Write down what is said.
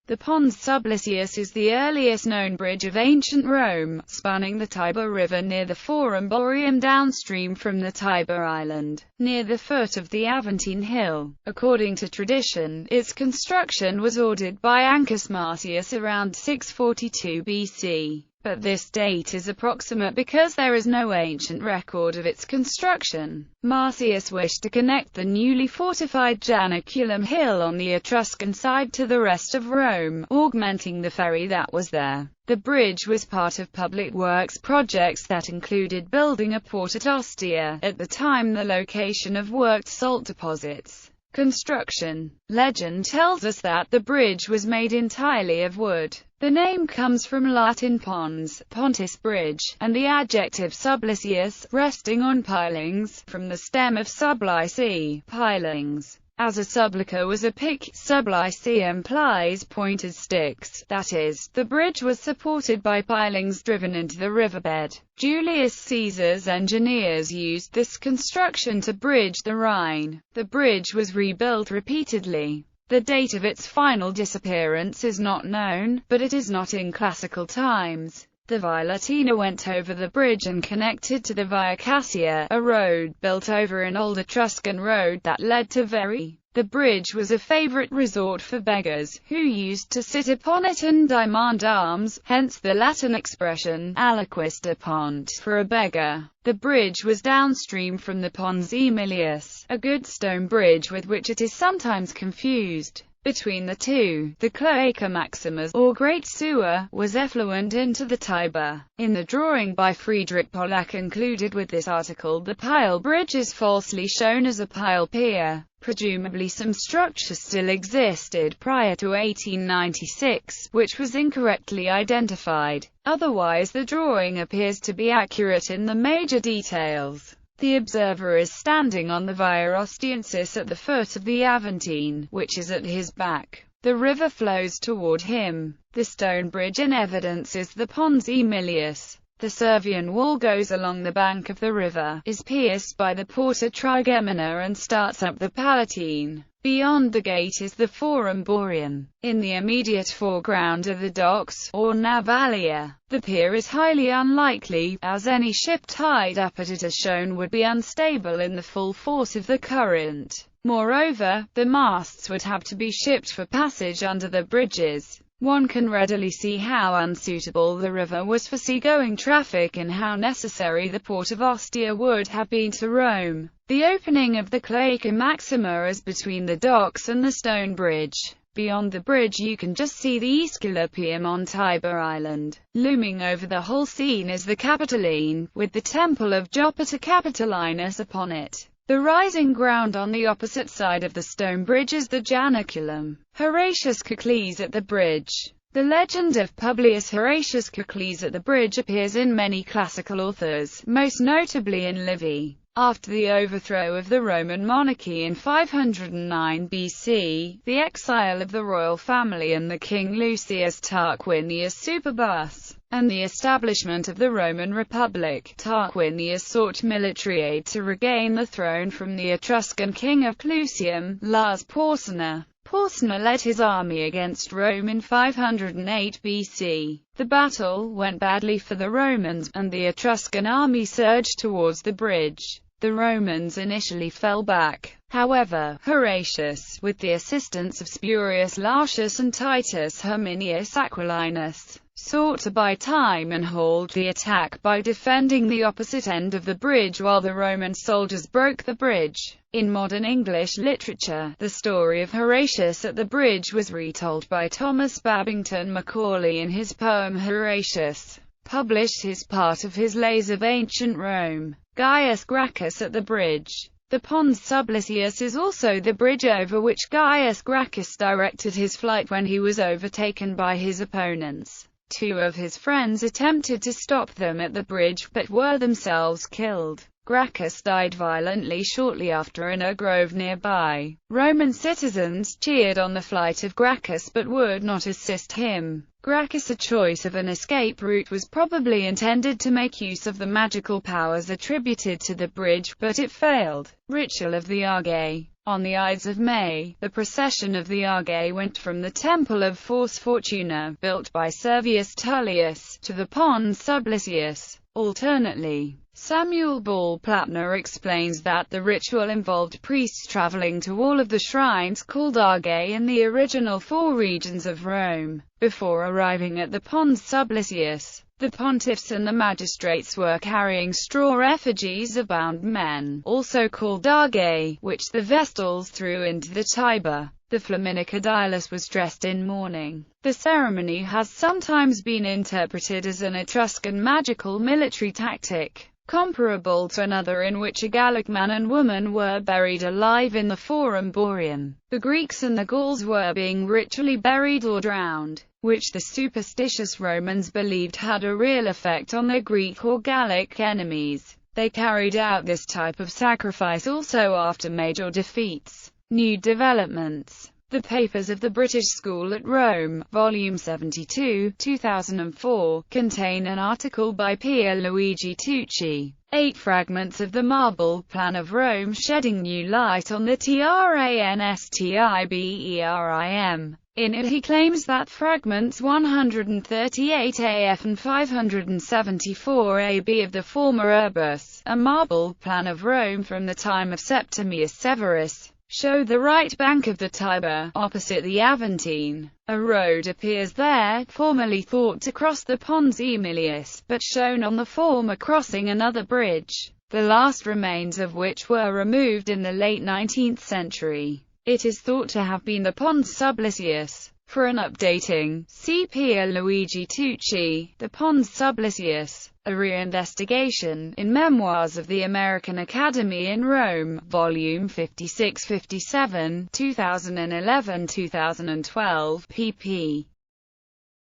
The Pons Sublicius is the earliest known bridge of ancient Rome, spanning the Tiber River near the Forum Boarium downstream from the Tiber Island, near the foot of the Aventine Hill. According to tradition, its construction was ordered by Ancus Marcius around 642 BC. But this date is approximate because there is no ancient record of its construction. Marcius wished to connect the newly fortified Janiculum Hill on the Etruscan side to the rest of Rome, augmenting the ferry that was there. The bridge was part of public works projects that included building a port at Ostia, at the time the location of worked salt deposits. Construction. Legend tells us that the bridge was made entirely of wood. The name comes from Latin pons, pontis bridge, and the adjective sublicius, resting on pilings, from the stem of sublici, pilings. As a sublica was a pick, sublici implies pointed sticks, that is, the bridge was supported by pilings driven into the riverbed. Julius Caesar's engineers used this construction to bridge the Rhine. The bridge was rebuilt repeatedly. The date of its final disappearance is not known, but it is not in classical times. The Via Latina went over the bridge and connected to the Via Cassia, a road built over an old Etruscan road that led to Verri. The bridge was a favorite resort for beggars, who used to sit upon it and demand alms, hence the Latin expression, aliquis pont, for a beggar. The bridge was downstream from the Pons Aemilius, a good stone bridge with which it is sometimes confused. Between the two, the Cloaca Maximus, or Great Sewer, was effluent into the Tiber. In the drawing by Friedrich Pollack included with this article, the pile bridge is falsely shown as a pile pier. Presumably some structure still existed prior to 1896, which was incorrectly identified. Otherwise the drawing appears to be accurate in the major details. The observer is standing on the Via Ostiensis at the foot of the Aventine, which is at his back. The river flows toward him. The stone bridge in evidence is the Pons Aemilius. The Servian wall goes along the bank of the river, is pierced by the Porta Trigemina and starts up the Palatine. Beyond the gate is the Forum Boarium. In the immediate foreground are the docks, or navalia. The pier is highly unlikely, as any ship tied up at it as shown would be unstable in the full force of the current. Moreover, the masts would have to be shipped for passage under the bridges. One can readily see how unsuitable the river was for seagoing traffic and how necessary the port of Ostia would have been to Rome. The opening of the Cloaca Maxima is between the docks and the stone bridge. Beyond the bridge you can just see the Aesculapium on Tiber Island. Looming over the whole scene is the Capitoline, with the temple of Jupiter Capitolinus upon it. The rising ground on the opposite side of the stone bridge is the Janiculum. Horatius Cocles at the bridge. The legend of Publius Horatius Cocles at the bridge appears in many classical authors, most notably in Livy. After the overthrow of the Roman monarchy in 509 BC, the exile of the royal family and the king Lucius Tarquinius Superbus, and the establishment of the Roman Republic, Tarquinius sought military aid to regain the throne from the Etruscan king of Clusium, Lars Porsena. Porsena led his army against Rome in 508 BC. The battle went badly for the Romans, and the Etruscan army surged towards the bridge. The Romans initially fell back. However, Horatius, with the assistance of Spurius Lartius and Titus Herminius Aquilinus, sought to buy time and hold the attack by defending the opposite end of the bridge while the Roman soldiers broke the bridge. In modern English literature, the story of Horatius at the bridge was retold by Thomas Babington Macaulay in his poem Horatius, published as part of his Lays of Ancient Rome. Gaius Gracchus at the bridge. The Pons Sublicius is also the bridge over which Gaius Gracchus directed his flight when he was overtaken by his opponents. Two of his friends attempted to stop them at the bridge, but were themselves killed. Gracchus died violently shortly after in a grove nearby. Roman citizens cheered on the flight of Gracchus but would not assist him. Gracchus' choice of an escape route was probably intended to make use of the magical powers attributed to the bridge, but it failed. Ritual of the Argae. On the Ides of May, the procession of the Arge went from the Temple of Fors Fortuna, built by Servius Tullius, to the Pons Sublicius. Alternately, Samuel Ball Plattner explains that the ritual involved priests traveling to all of the shrines called Arge in the original 4 regions of Rome. Before arriving at the Pons Sublicius, the pontiffs and the magistrates were carrying straw effigies of bound men, also called Arge, which the Vestals threw into the Tiber. The Flaminica Dialis was dressed in mourning. The ceremony has sometimes been interpreted as an Etruscan magical military tactic, comparable to another in which a Gallic man and woman were buried alive in the Forum Boreum. The Greeks and the Gauls were being ritually buried or drowned, which the superstitious Romans believed had a real effect on their Greek or Gallic enemies. They carried out this type of sacrifice also after major defeats. New developments. The Papers of the British School at Rome, Volume 72, 2004, contain an article by Pier Luigi Tucci. 8 fragments of the Marble Plan of Rome shedding new light on the Transtiberim. In it he claims that fragments 138 AF and 574 AB of the former Urbis, a marble plan of Rome from the time of Septimius Severus, show the right bank of the Tiber, opposite the Aventine. A road appears there, formerly thought to cross the Pons Aemilius, but shown on the former crossing another bridge, the last remains of which were removed in the late 19th century. It is thought to have been the Pons Sublicius. For an updating, see Pier Luigi Tucci, The Pons Sublicius, a reinvestigation, in Memoirs of the American Academy in Rome, Volume 56-57, 2011-2012, pp.